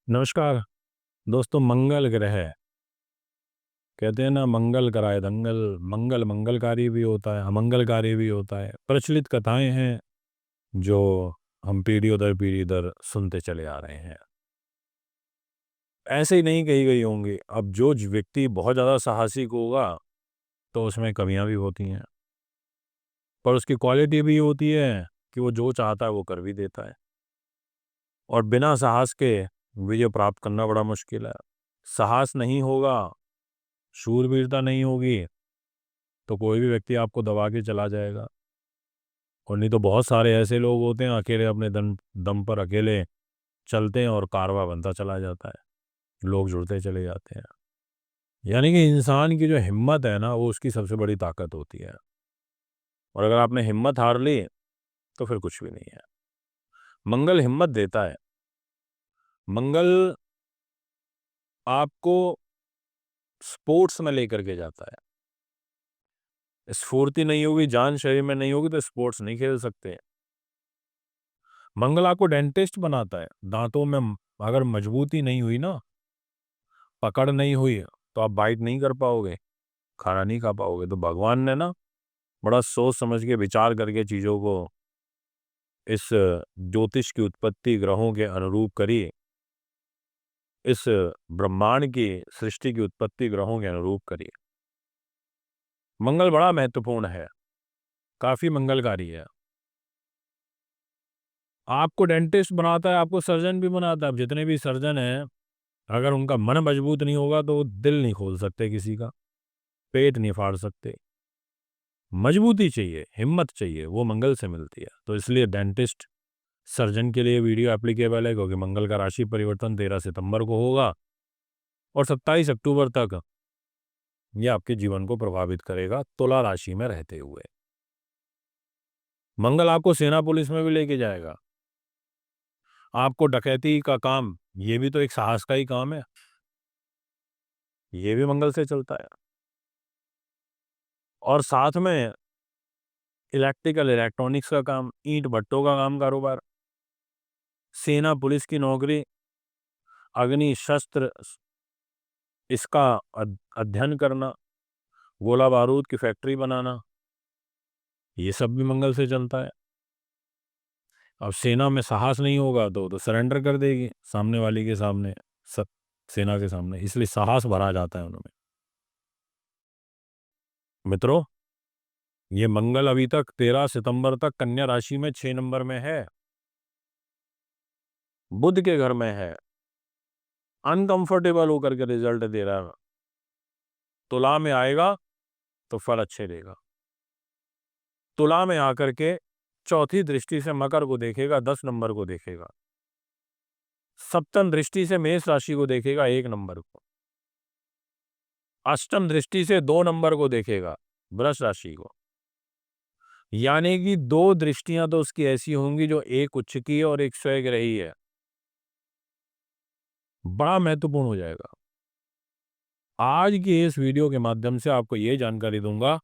नमस्कार दोस्तों। मंगल ग्रह कहते हैं ना, मंगल कराए दंगल। मंगल मंगलकारी भी होता है, अमंगलकारी भी होता है। प्रचलित कथाएं हैं जो हम पीढ़ियों दर पीढ़ी दर सुनते चले आ रहे हैं। ऐसे ही नहीं कही गई होंगी। अब जो व्यक्ति बहुत ज़्यादा साहसिक होगा तो उसमें कमियां भी होती हैं, पर उसकी क्वालिटी भी होती है कि वो जो चाहता है वो कर भी देता है। और बिना साहस के विजय प्राप्त करना बड़ा मुश्किल है। साहस नहीं होगा, शूरवीरता नहीं होगी, तो कोई भी व्यक्ति आपको दबा के चला जाएगा। और नहीं तो बहुत सारे ऐसे लोग होते हैं, अकेले अपने दम दम पर अकेले चलते हैं और कारवां बनता चला जाता है, लोग जुड़ते चले जाते हैं। यानी कि इंसान की जो हिम्मत है ना, वो उसकी सबसे बड़ी ताकत होती है। और अगर आपने हिम्मत हार ली तो फिर कुछ भी नहीं है। मंगल हिम्मत देता है। मंगल आपको स्पोर्ट्स में लेकर के जाता है। स्फूर्ति नहीं होगी, जान शरीर में नहीं होगी तो स्पोर्ट्स नहीं खेल सकते। मंगल आपको डेंटिस्ट बनाता है। दांतों में अगर मजबूती नहीं हुई ना, पकड़ नहीं हुई, तो आप बाइट नहीं कर पाओगे, खाना नहीं खा पाओगे। तो भगवान ने ना बड़ा सोच समझ के विचार करके चीज़ों को इस ज्योतिष की उत्पत्ति ग्रहों के अनुरूप करी। इस ब्रह्मांड की सृष्टि की उत्पत्ति ग्रहों के अनुरूप करी। मंगल बड़ा महत्वपूर्ण है, काफी मंगलकारी है। आपको डेंटिस्ट बनाता है, आपको सर्जन भी बनाता है। अब जितने भी सर्जन हैं, अगर उनका मन मजबूत नहीं होगा तो वो दिल नहीं खोल सकते किसी का, पेट नहीं फाड़ सकते। मजबूती चाहिए, हिम्मत चाहिए, वो मंगल से मिलती है। तो इसलिए डेंटिस्ट सर्जन के लिए वीडियो एप्लीकेबल है, क्योंकि मंगल का राशि परिवर्तन 13 सितंबर को होगा और 27 अक्टूबर तक ये आपके जीवन को प्रभावित करेगा, तुला राशि में रहते हुए। मंगल आपको सेना पुलिस में भी लेके जाएगा। आपको डकैती का काम, ये भी तो एक साहस का ही काम है, ये भी मंगल से चलता है। और साथ में इलेक्ट्रिकल इलेक्ट्रॉनिक्स का काम, ईंट भट्टों का काम, कारोबार, सेना पुलिस की नौकरी, अग्नि शस्त्र इसका अध्ययन करना, गोला बारूद की फैक्ट्री बनाना, ये सब भी मंगल से चलता है। अब सेना में साहस नहीं होगा तो सरेंडर कर देगी सामने वाली के सामने, सब सेना के सामने, इसलिए साहस भरा जाता है उनमें। मित्रों, ये मंगल अभी तक 13 सितंबर तक कन्या राशि में 6 नंबर में है, बुध के घर में है, अनकंफर्टेबल होकर के रिजल्ट दे रहा है। तुला में आएगा तो फल अच्छे देगा। तुला में आकर के चौथी दृष्टि से मकर को देखेगा, 10 नंबर को देखेगा। सप्तम दृष्टि से मेष राशि को देखेगा, 1 नंबर को। अष्टम दृष्टि से 2 नंबर को देखेगा, वृष राशि को। यानी कि 2 दृष्टियां तो उसकी ऐसी होंगी जो एक उच्च की है और एक स्वग्रही है। बड़ा महत्वपूर्ण हो जाएगा। आज की इस वीडियो के माध्यम से आपको ये जानकारी दूंगा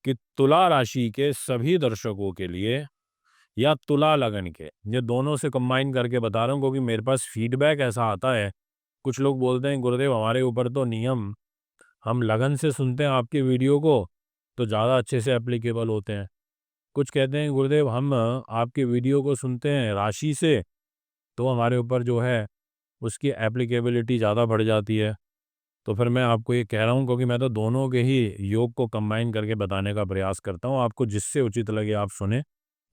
कि तुला राशि के सभी दर्शकों के लिए, या तुला लगन के, ये दोनों से कंबाइन करके बता रहा हूँ, क्योंकि मेरे पास फीडबैक ऐसा आता है। कुछ लोग बोलते हैं, गुरुदेव हमारे ऊपर तो नियम, हम लगन से सुनते हैं आपकी वीडियो को तो ज़्यादा अच्छे से एप्लीकेबल होते हैं। कुछ कहते हैं, गुरुदेव हम आपकी वीडियो को सुनते हैं राशि से तो हमारे ऊपर जो है उसकी एप्लीकेबिलिटी ज़्यादा बढ़ जाती है। तो फिर मैं आपको ये कह रहा हूँ, क्योंकि मैं तो दोनों के ही योग को कंबाइन करके बताने का प्रयास करता हूँ। आपको जिससे उचित लगे आप सुने,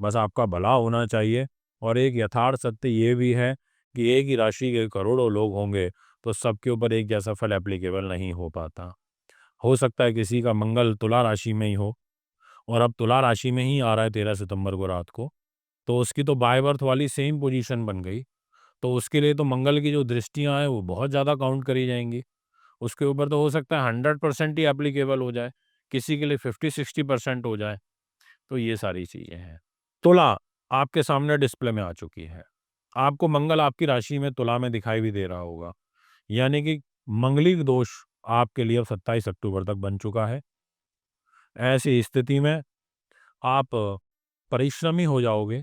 बस आपका भला होना चाहिए। और एक यथार्थ सत्य ये भी है कि एक ही राशि के करोड़ों लोग होंगे तो सबके ऊपर एक जैसा फल एप्लीकेबल नहीं हो पाता। हो सकता है किसी का मंगल तुला राशि में ही हो, और अब तुला राशि में ही आ रहा है 13 सितंबर को रात को, तो उसकी तो बाय बर्थ वाली सेम पोजीशन बन गई। तो उसके लिए तो मंगल की जो दृष्टियाँ हैं वो बहुत ज़्यादा काउंट करी जाएंगी। उसके ऊपर तो हो सकता है 100% ही एप्लीकेबल हो जाए, किसी के लिए 50-60% हो जाए। तो ये सारी चीज़ें हैं। तुला आपके सामने डिस्प्ले में आ चुकी है। आपको मंगल आपकी राशि में तुला में दिखाई भी दे रहा होगा। यानी कि मंगलिक दोष आपके लिए अब 27 अक्टूबर तक बन चुका है। ऐसी स्थिति में आप परिश्रमी हो जाओगे,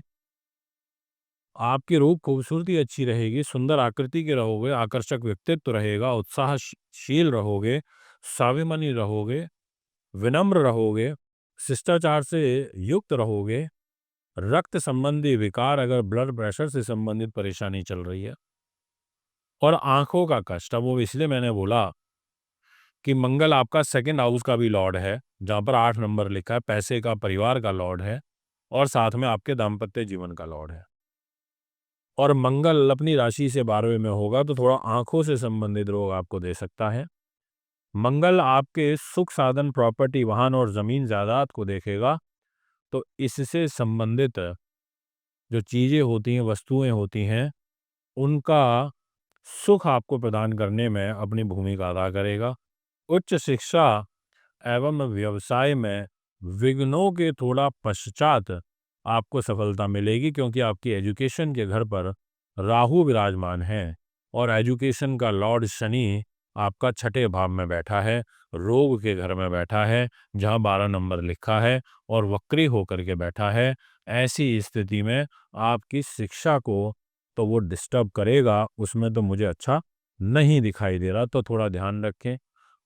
आपकी रूप खूबसूरती अच्छी रहेगी, सुंदर आकृति के रहोगे, आकर्षक व्यक्तित्व रहेगा, उत्साहशील रहोगे, स्वाभिमानी रहोगे, विनम्र रहोगे, शिष्टाचार से युक्त रहोगे। रक्त संबंधी विकार, अगर ब्लड प्रेशर से संबंधित परेशानी चल रही है, और आंखों का कष्ट, अब वो इसलिए मैंने बोला कि मंगल आपका सेकंड हाउस का भी लॉर्ड है, जहाँ पर 8 नंबर लिखा है, पैसे का, परिवार का लॉर्ड है, और साथ में आपके दाम्पत्य जीवन का लॉर्ड है। और मंगल अपनी राशि से 12वें में होगा तो थोड़ा आंखों से संबंधित रोग आपको दे सकता है। मंगल आपके सुख साधन, प्रॉपर्टी, वाहन और जमीन जायदाद को देखेगा, तो इससे संबंधित जो चीजें होती हैं, वस्तुएं होती हैं, उनका सुख आपको प्रदान करने में अपनी भूमिका अदा करेगा। उच्च शिक्षा एवं व्यवसाय में विघ्नों के थोड़ा पश्चात आपको सफलता मिलेगी, क्योंकि आपकी एजुकेशन के घर पर राहु विराजमान है, और एजुकेशन का लॉर्ड शनि आपका 6ठे भाव में बैठा है, रोग के घर में बैठा है, जहां 12 नंबर लिखा है, और वक्री होकर के बैठा है। ऐसी स्थिति में आपकी शिक्षा को तो वो डिस्टर्ब करेगा, उसमें तो मुझे अच्छा नहीं दिखाई दे रहा, तो थोड़ा ध्यान रखें।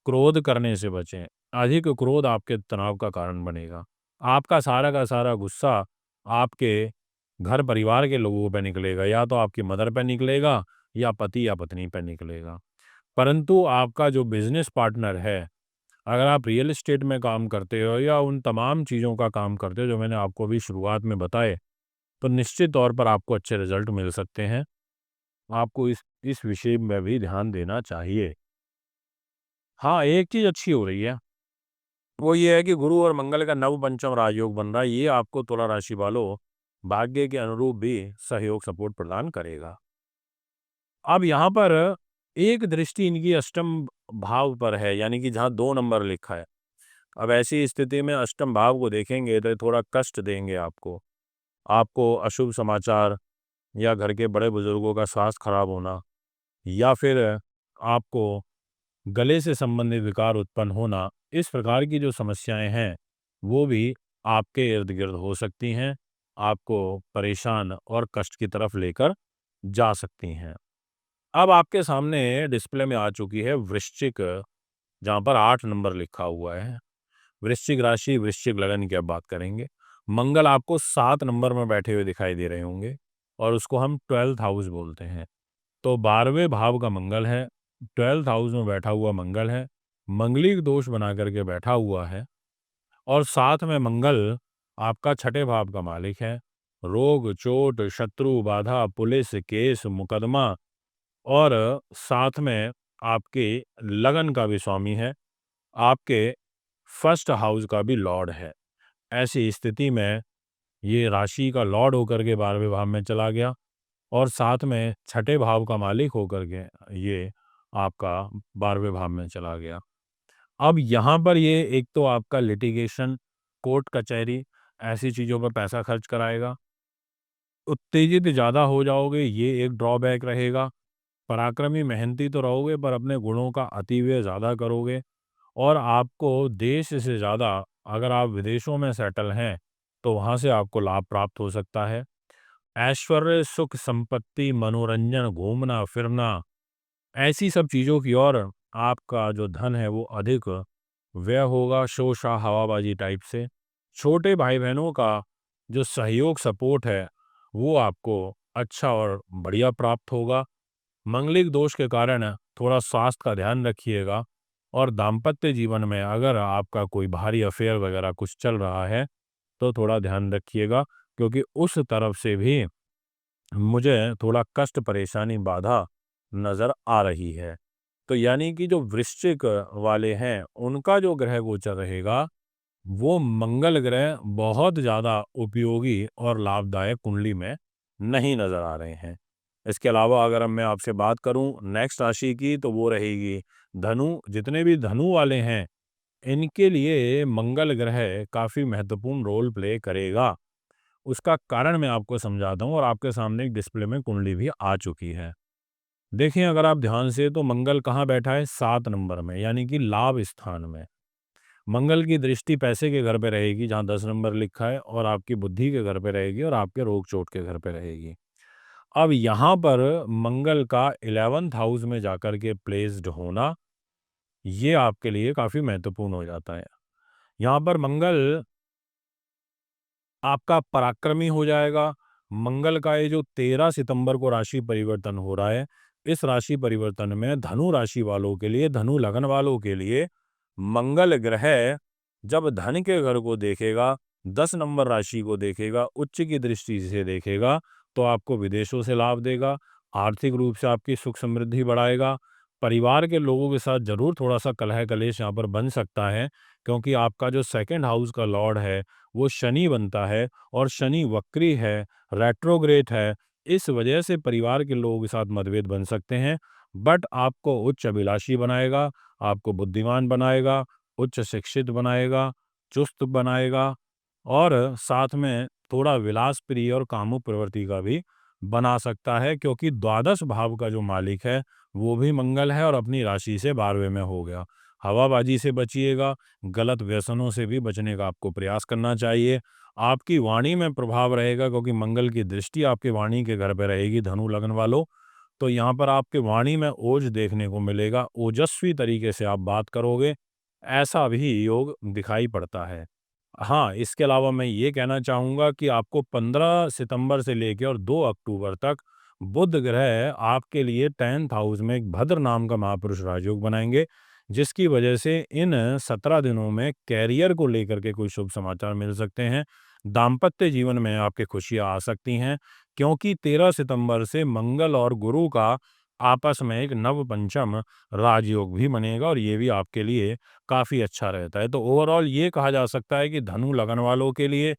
क्रोध करने से बचें। अधिक क्रोध आपके तनाव का कारण बनेगा। आपका सारा का सारा गुस्सा आपके घर परिवार के लोगों पे निकलेगा, या तो आपकी मदर पे निकलेगा, या पति या पत्नी पे निकलेगा। परंतु आपका जो बिजनेस पार्टनर है, अगर आप रियल एस्टेट में काम करते हो या उन तमाम चीज़ों का काम करते हो जो मैंने आपको अभी शुरुआत में बताए, तो निश्चित तौर पर आपको अच्छे रिजल्ट मिल सकते हैं। आपको इस विषय में भी ध्यान देना चाहिए। हाँ, एक चीज़ अच्छी हो रही है, वो ये है कि गुरु और मंगल का नव पंचम राजयोग बन रहा है। ये आपको तुला राशि वालों भाग्य के अनुरूप भी सहयोग, सपोर्ट प्रदान करेगा। अब यहाँ पर एक दृष्टि इनकी अष्टम भाव पर है, यानी कि जहाँ 2 नंबर लिखा है। अब ऐसी स्थिति में अष्टम भाव को देखेंगे तो ये थोड़ा कष्ट देंगे आपको। आपको अशुभ समाचार, या घर के बड़े बुजुर्गों का स्वास्थ्य खराब होना, या फिर आपको गले से संबंधित विकार उत्पन्न होना, इस प्रकार की जो समस्याएं हैं, वो भी आपके इर्द गिर्द हो सकती हैं, आपको परेशान और कष्ट की तरफ लेकर जा सकती हैं। अब आपके सामने डिस्प्ले में आ चुकी है वृश्चिक, जहाँ पर 8 नंबर लिखा हुआ है। वृश्चिक राशि, वृश्चिक लगन की अब बात करेंगे। मंगल आपको 7 नंबर में बैठे हुए दिखाई दे रहे होंगे, और उसको हम 12th हाउस बोलते हैं। तो 12वें भाव का मंगल है, 12th हाउस में बैठा हुआ मंगल है, मंगलिक दोष बना करके बैठा हुआ है, और साथ में मंगल आपका 6ठे भाव का मालिक है। रोग, चोट, शत्रु, बाधा, पुलिस, केस, मुकदमा, और साथ में आपके लगन का भी स्वामी है, आपके फर्स्ट हाउस का भी लॉर्ड है। ऐसी स्थिति में ये राशि का लॉर्ड होकर के 12वें भाव में चला गया, और साथ में 6ठे भाव का मालिक होकर के ये आपका 12वें भाव में चला गया। अब यहाँ पर ये एक तो आपका लिटिगेशन, कोर्ट कचहरी, ऐसी चीज़ों पर पैसा खर्च कराएगा। उत्तेजित ज़्यादा हो जाओगे, ये एक ड्रॉबैक रहेगा। पराक्रमी, मेहनती तो रहोगे, पर अपने गुणों का अतिव्यय ज़्यादा करोगे, और आपको देश से ज़्यादा, अगर आप विदेशों में सेटल हैं, तो वहाँ से आपको लाभ प्राप्त हो सकता है। ऐश्वर्य, सुख, संपत्ति, मनोरंजन, घूमना फिरना, ऐसी सब चीज़ों की ओर आपका जो धन है वो अधिक व्यय होगा, शोषा हवाबाजी टाइप से। छोटे भाई बहनों का जो सहयोग, सपोर्ट है, वो आपको अच्छा और बढ़िया प्राप्त होगा। मंगलिक दोष के कारण थोड़ा स्वास्थ्य का ध्यान रखिएगा, और दाम्पत्य जीवन में अगर आपका कोई भारी अफेयर वगैरह कुछ चल रहा है, तो थोड़ा ध्यान रखिएगा, क्योंकि उस तरफ से भी मुझे थोड़ा कष्ट, परेशानी, बाधा नज़र आ रही है। तो यानी कि जो वृश्चिक वाले हैं, उनका जो ग्रह गोचर रहेगा, वो मंगल ग्रह बहुत ज़्यादा उपयोगी और लाभदायक कुंडली में नहीं नज़र आ रहे हैं। इसके अलावा अगर मैं आपसे बात करूं नेक्स्ट राशि की, तो वो रहेगी धनु। जितने भी धनु वाले हैं, इनके लिए मंगल ग्रह काफ़ी महत्वपूर्ण रोल प्ले करेगा। उसका कारण मैं आपको समझाता हूँ, और आपके सामने एक डिस्प्ले में कुंडली भी आ चुकी है। देखिए अगर आप ध्यान से, तो मंगल कहाँ बैठा है? 7 नंबर में, यानी कि लाभ स्थान में। मंगल की दृष्टि पैसे के घर पे रहेगी, जहाँ 10 नंबर लिखा है, और आपकी बुद्धि के घर पे रहेगी, और आपके रोग चोट के घर पे रहेगी। अब यहाँ पर मंगल का 11th हाउस में जाकर के प्लेस्ड होना, ये आपके लिए काफ़ी महत्वपूर्ण हो जाता है। यहाँ पर मंगल आपका पराक्रमी हो जाएगा। मंगल का ये जो 13 सितंबर को राशि परिवर्तन हो रहा है, इस राशि परिवर्तन में धनु राशि वालों के लिए, धनु लगन वालों के लिए मंगल ग्रह जब धन के घर को देखेगा, 10 नंबर राशि को देखेगा, उच्च की दृष्टि से देखेगा, तो आपको विदेशों से लाभ देगा, आर्थिक रूप से आपकी सुख समृद्धि बढ़ाएगा। परिवार के लोगों के साथ ज़रूर थोड़ा-सा कलह-कलेश यहाँ पर बन सकता है, क्योंकि आपका जो सेकंड हाउस का लॉर्ड है, वो शनि बनता है और शनि वक्री है, रेट्रोग्रेड है। इस वजह से परिवार के लोगों के साथ मतभेद बन सकते हैं, बट आपको उच्च अभिलाषी बनाएगा, आपको बुद्धिमान बनाएगा, उच्च शिक्षित बनाएगा, चुस्त बनाएगा और साथ में थोड़ा विलास प्रिय और कामुक प्रवृत्ति का भी बना सकता है, क्योंकि द्वादश भाव का जो मालिक है, वो भी मंगल है और अपनी राशि से 12वें में हो गया। हवाबाजी से बचिएगा, गलत व्यसनों से भी बचने का आपको प्रयास करना चाहिए। आपकी वाणी में प्रभाव रहेगा, क्योंकि मंगल की दृष्टि आपकी वाणी के घर पे रहेगी धनु लगन वालों, तो यहाँ पर आपके वाणी में ओज देखने को मिलेगा, ओजस्वी तरीके से आप बात करोगे, ऐसा भी योग दिखाई पड़ता है। हाँ, इसके अलावा मैं ये कहना चाहूँगा कि आपको 15 सितंबर से लेके और 2 अक्टूबर तक बुध ग्रह आपके लिए 10th हाउस में एक भद्र नाम का महापुरुष राजयोग बनाएँगे, जिसकी वजह से इन 17 दिनों में कैरियर को लेकर के कोई शुभ समाचार मिल सकते हैं। दाम्पत्य जीवन में आपके खुशियाँ आ सकती हैं, क्योंकि 13 सितंबर से मंगल और गुरु का आपस में एक नवपंचम राजयोग भी बनेगा और ये भी आपके लिए काफ़ी अच्छा रहता है। तो ओवरऑल ये कहा जा सकता है कि धनु लगन वालों के लिए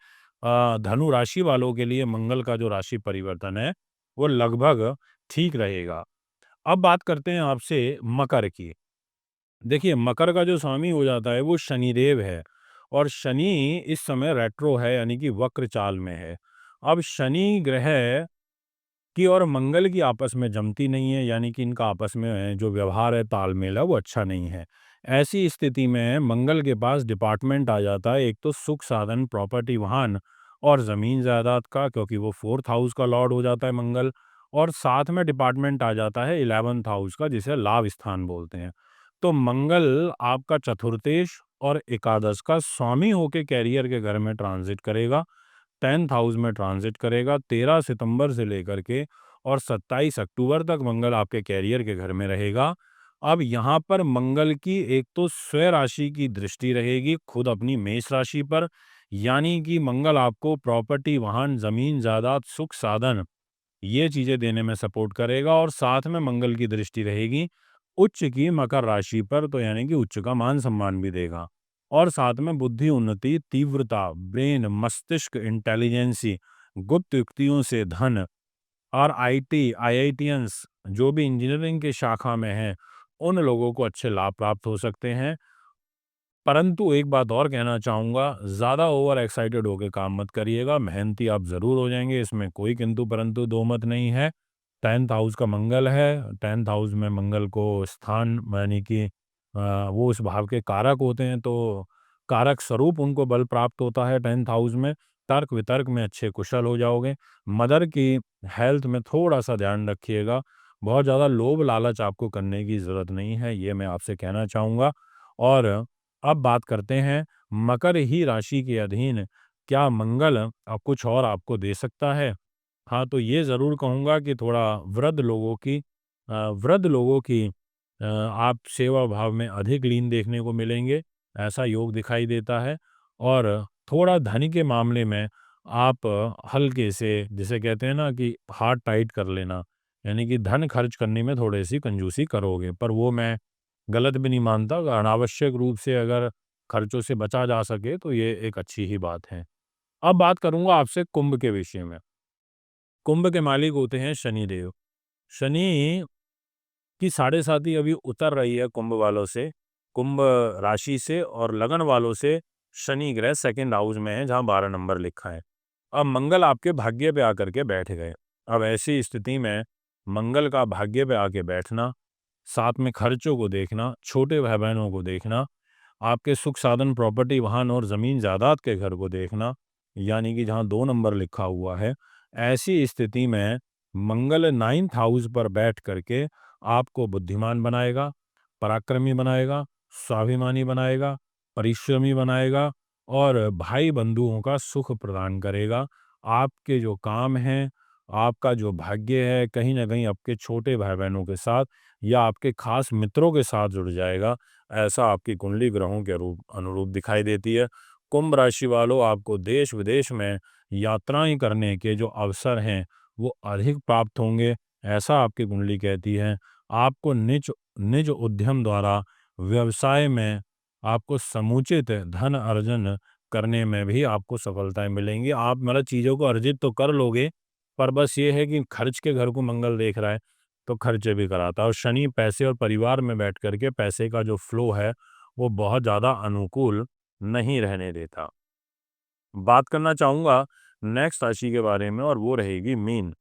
धनु राशि वालों के लिए मंगल का जो राशि परिवर्तन है, वो लगभग ठीक रहेगा। अब बात करते हैं आपसे मकर की। देखिए, मकर का जो स्वामी हो जाता है वो शनिदेव है और शनि इस समय रेट्रो है, यानी कि वक्र चाल में है। अब शनि ग्रह की और मंगल की आपस में जमती नहीं है, यानी कि इनका आपस में जो व्यवहार है, तालमेल है, वो अच्छा नहीं है। ऐसी स्थिति में मंगल के पास डिपार्टमेंट आ जाता है, एक तो सुख साधन, प्रॉपर्टी, वाहन और ज़मीन जायदाद का, क्योंकि वो 4th हाउस का लॉर्ड हो जाता है मंगल, और साथ में डिपार्टमेंट आ जाता है 11th हाउस का, जिसे लाभ स्थान बोलते हैं। तो मंगल आपका चतुर्थेश और एकादश का स्वामी होके कैरियर के घर में ट्रांजिट करेगा, 10th हाउस में ट्रांजिट करेगा 13 सितंबर से लेकर के और 27 अक्टूबर तक मंगल आपके कैरियर के घर में रहेगा। अब यहाँ पर मंगल की एक तो स्वयं राशि की दृष्टि रहेगी खुद अपनी मेष राशि पर, यानी कि मंगल आपको प्रॉपर्टी, वाहन, जमीन जायदाद, सुख साधन, ये चीजें देने में सपोर्ट करेगा और साथ में मंगल की दृष्टि रहेगी उच्च की मकर राशि पर, तो यानी कि उच्च का मान सम्मान भी देगा और साथ में बुद्धि उन्नति, तीव्रता, ब्रेन, मस्तिष्क, इंटेलिजेंसी, गुप्त युक्तियों से धन और आईटी, आईआईटियंस जो भी इंजीनियरिंग की शाखा में हैं, उन लोगों को अच्छे लाभ प्राप्त हो सकते हैं। परंतु एक बात और कहना चाहूँगा, ज़्यादा ओवर एक्साइटेड होके काम मत करिएगा, मेहनती आप ज़रूर हो जाएँगे, इसमें कोई किंतु परंतु दो मत नहीं है। 10th हाउस का मंगल है, 10th हाउस में मंगल को स्थान यानी कि वो उस भाव के कारक होते हैं, तो कारक स्वरूप उनको बल प्राप्त होता है 10th हाउस में। तर्क-वितर्क में अच्छे कुशल हो जाओगे। मदर की हेल्थ में थोड़ा-सा ध्यान रखिएगा, बहुत ज़्यादा लोभ-लालच आपको करने की ज़रूरत नहीं है, ये मैं आपसे कहना चाहूँगा। और अब बात करते हैं मकर ही राशि के अधीन क्या मंगल कुछ और आपको दे सकता है? हाँ, तो ये ज़रूर कहूँगा कि थोड़ा वृद्ध लोगों की आप सेवा भाव में अधिक लीन देखने को मिलेंगे, ऐसा योग दिखाई देता है। और थोड़ा धन के मामले में आप हल्के से, जिसे कहते हैं ना कि हाथ टाइट कर लेना, यानी कि धन खर्च करने में थोड़ी-सी कंजूसी करोगे, पर वो मैं गलत भी नहीं मानता। अनावश्यक रूप से अगर खर्चों से बचा जा सके, तो ये एक अच्छी ही बात है। अब बात करूँगा आपसे कुंभ के विषय में। कुंभ के मालिक होते हैं शनिदेव। शनि की साढ़े साती अभी उतर रही है कुंभ वालों से, कुंभ राशि से, और लगन वालों से शनि ग्रह सेकंड हाउस में है, जहाँ 12 नंबर लिखा है। अब मंगल आपके भाग्य पे आकर के बैठ गए। अब ऐसी स्थिति में मंगल का भाग्य पे आके बैठना, साथ में खर्चों को देखना, छोटे भाई-बहनों को देखना, आपके सुख साधन, प्रॉपर्टी, वाहन और ज़मीन जायदाद के घर को देखना, यानी कि जहाँ 2 नंबर लिखा हुआ है, ऐसी स्थिति में मंगल 9th हाउस पर बैठ करके आपको बुद्धिमान बनाएगा, पराक्रमी बनाएगा, स्वाभिमानी बनाएगा, परिश्रमी बनाएगा और भाई बंधुओं का सुख प्रदान करेगा। आपके जो काम हैं, आपका जो भाग्य है, कहीं न कहीं आपके छोटे भाई-बहनों के साथ या आपके खास मित्रों के साथ जुड़ जाएगा। ऐसा आपकी कुंडली ग्रहों के अनुरूप दिखाई देती है। कुंभ राशि वालों, आपको देश-विदेश में यात्राएँ करने के जो अवसर हैं, वो अधिक प्राप्त होंगे, ऐसा आपकी कुंडली कहती है। आपको निज निज उद्यम द्वारा व्यवसाय में आपको समुचित धन अर्जन करने में भी आपको सफलताएँ मिलेंगी। आप मतलब चीज़ों को अर्जित तो कर लोगे, पर बस ये है कि खर्च के घर को मंगल देख रहा है, तो खर्चे भी कराता है और शनि पैसे और परिवार में बैठ कर के पैसे का जो फ्लो है, वो बहुत ज़्यादा अनुकूल नहीं रहने देता। बात करना चाहूँगा नेक्स्ट राशि के बारे में और वो रहेगी मीन।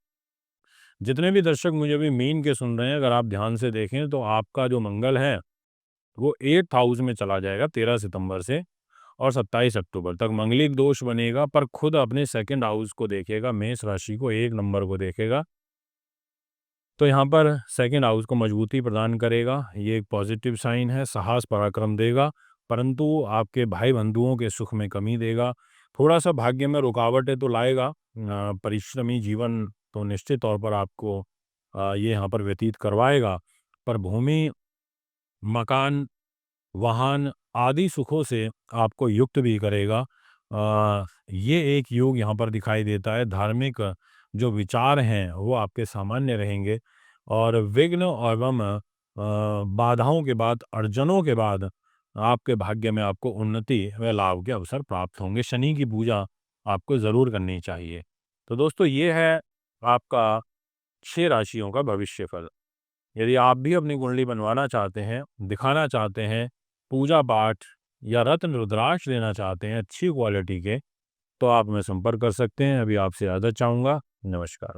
जितने भी दर्शक मुझे अभी मीन के सुन रहे हैं, अगर आप ध्यान से देखें तो आपका जो मंगल है, वो 8th हाउस में चला जाएगा 13 सितंबर से और 27 अक्टूबर तक। मंगलिक दोष बनेगा पर खुद अपने 2nd हाउस को देखेगा, मेष राशि को 1 नंबर को देखेगा। तो यहाँ पर 2nd हाउस को मजबूती प्रदान करेगा, ये एक पॉजिटिव साइन है, साहस पराक्रम देगा, परंतु आपके भाई-बंधुओं के सुख में कमी देगा। थोड़ा-सा भाग्य में रुकावटें तो लाएगा, परिश्रमी जीवन तो निश्चित तौर पर आपको ये यहाँ पर व्यतीत करवाएगा, पर भूमि, मकान, वाहन आदि सुखों से आपको युक्त भी करेगा। ये एक योग यहाँ पर दिखाई देता है। धार्मिक जो विचार हैं वो आपके सामान्य रहेंगे और विघ्न एवं बाधाओं के बाद, अर्जनों के बाद आपके भाग्य में आपको उन्नति व लाभ के अवसर प्राप्त होंगे। शनि की पूजा आपको ज़रूर करनी चाहिए। तो दोस्तों, ये है आपका 6 राशियों का भविष्यफल। यदि आप भी अपनी कुंडली बनवाना चाहते हैं, दिखाना चाहते हैं, पूजा-पाठ या रत्न रुद्राक्ष लेना चाहते हैं अच्छी क्वालिटी के, तो आप हमें संपर्क कर सकते हैं। अभी आपसे इजाज़त चाहूँगा। नमस्कार।